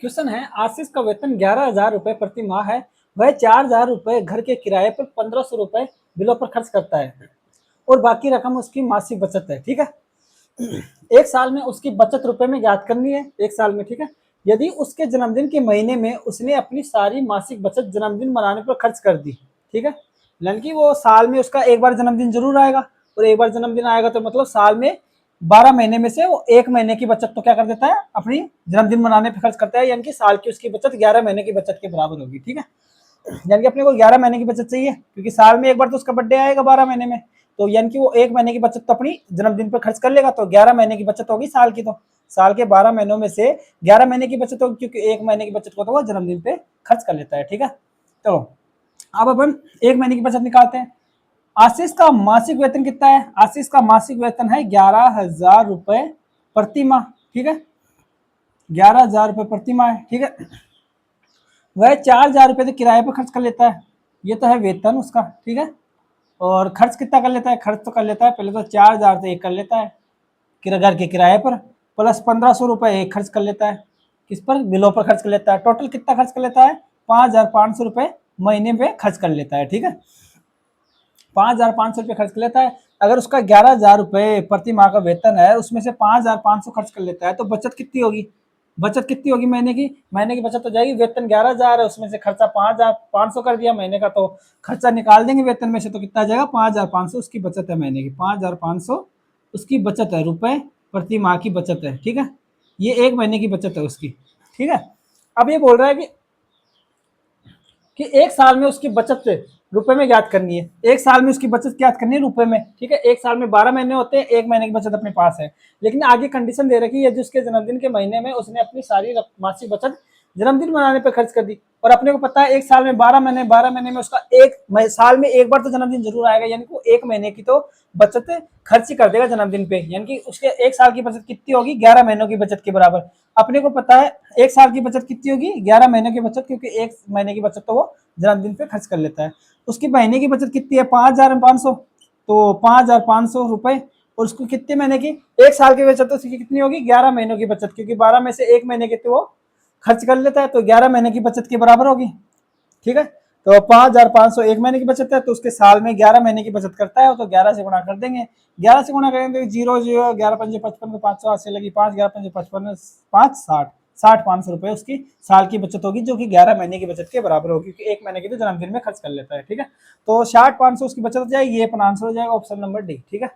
Question है, आशीष का वेतन 11,000 रुपए प्रति माह है। वह 4,000 रुपए घर के किराए पर 1,500 रुपए बिलों पर खर्च करता है और बाकी रकम उसकी मासिक बचत है। ठीक है, एक साल में उसकी बचत रुपए में ज्ञात करनी है, एक साल में। ठीक है, यदि उसके जन्मदिन के महीने में उसने अपनी सारी मासिक बचत जन्मदिन मनाने पर खर्च कर दी, ठीक है, यानी कि वो साल में उसका एक बार जन्मदिन जरूर आएगा, और एक बार जन्मदिन आएगा तो मतलब साल में 12 महीने में से वो एक महीने की बचत तो क्या कर देता है, अपनी जन्मदिन मनाने पर खर्च करता है, यानी कि साल की उसकी बचत 11 महीने की बचत के बराबर होगी। ठीक है, यानी कि अपने को 11 महीने की बचत चाहिए, क्योंकि साल में एक बार तो उसका बर्थडे आएगा 12 महीने में, तो यानी कि वो एक महीने की बचत तो अपनी जन्मदिन पर खर्च कर लेगा, तो 11 महीने की बचत होगी साल की, तो साल के 12 महीनों में से 11 महीने की बचत होगी, क्योंकि एक महीने की बचत को तो वो जन्मदिन पे खर्च कर लेता है। ठीक है, तो अब अपन एक महीने की बचत निकालते हैं। आशीष का मासिक वेतन कितना है? आशीष का मासिक वेतन है 11,000 रुपए प्रति माह। ठीक है, 11,000 रुपए प्रति माह है। ठीक है, वह 4,000 रुपए तो किराए पर खर्च कर लेता है, ये तो है वेतन उसका। ठीक है, और खर्च कितना कर लेता है? खर्च तो कर लेता है, पहले तो 4,000 तो एक कर लेता है घर के किराए पर, प्लस 1,500 रुपए एक खर्च कर लेता है, किस पर? बिलों पर खर्च कर लेता है। टोटल कितना खर्च कर लेता है? 5,500 रुपए महीने में खर्च कर लेता है। ठीक है, 5,500 रुपये खर्च कर लेता है। अगर उसका 11,000 रुपये प्रति माह का वेतन है, उसमें से 5,500 खर्च कर लेता है, तो बचत कितनी होगी? बचत कितनी होगी महीने की? महीने की बचत हो जाएगी, वेतन 11,000 है, उसमें से खर्चा 5,500 कर दिया महीने का, तो खर्चा निकाल देंगे वेतन में से, तो कितना आ जाएगा? 5,500 उसकी बचत है महीने की, 5,500 उसकी बचत है, रुपए प्रति माह की बचत है। ठीक है, ये एक महीने की बचत है उसकी। ठीक है, अब ये बोल रहा है कि एक साल में उसकी बचत रुपए में ज्ञात करनी है। एक साल में उसकी बचत ज्ञात करनी है रुपए में। ठीक है, एक साल में 12 महीने होते हैं, एक महीने की बचत अपने पास है, लेकिन आगे कंडीशन दे रखी है, यदि उसके जन्मदिन के महीने में उसने अपनी सारी मासिक बचत जन्मदिन मनाने पर खर्च कर दी, और अपने को पता है एक साल में 12 महीने में उसका एक साल में एक बार तो जन्मदिन जरूर आएगा, यानी कि एक महीने की तो बचत खर्च ही कर देगा जन्मदिन पे, यानी कि उसके एक साल की बचत कितनी होगी? 11 महीनों की बचत के बराबर। अपने को पता है एक साल की बचत कितनी होगी? 11 महीने की बचत, क्योंकि एक महीने की बचत तो वो जन्मदिन पे खर्च कर लेता है। उसकी महीने की बचत कितनी है? 5,500, तो 5,500 रुपए, और उसको कितने महीने की? एक साल की बचत, तो उसकी कितनी होगी? 11 महीनों की बचत, क्योंकि 12 में से एक महीने की तो वो खर्च कर लेता है, तो 11 महीने की बचत के बराबर होगी। ठीक है, तो 5,500 एक महीने की बचत है, तो उसके साल में 11 महीने की बचत करता है, तो 11 से गुणा कर देंगे। 11 से गुणा करेंगे तो 0 11 पंजे 55, तो 580 लगी, 5 11 पंजे 55, 5 60, 500 रुपए उसकी साल की बचत होगी, जो कि 11 महीने की बचत के बराबर होगी, क्योंकि एक महीने की तो जन्मदिन में खर्च कर लेता है। ठीक है, तो 60 500 उसकी बचत हो जाएगी, ये अपना आंसर हो जाएगा ऑप्शन नंबर डी। ठीक है।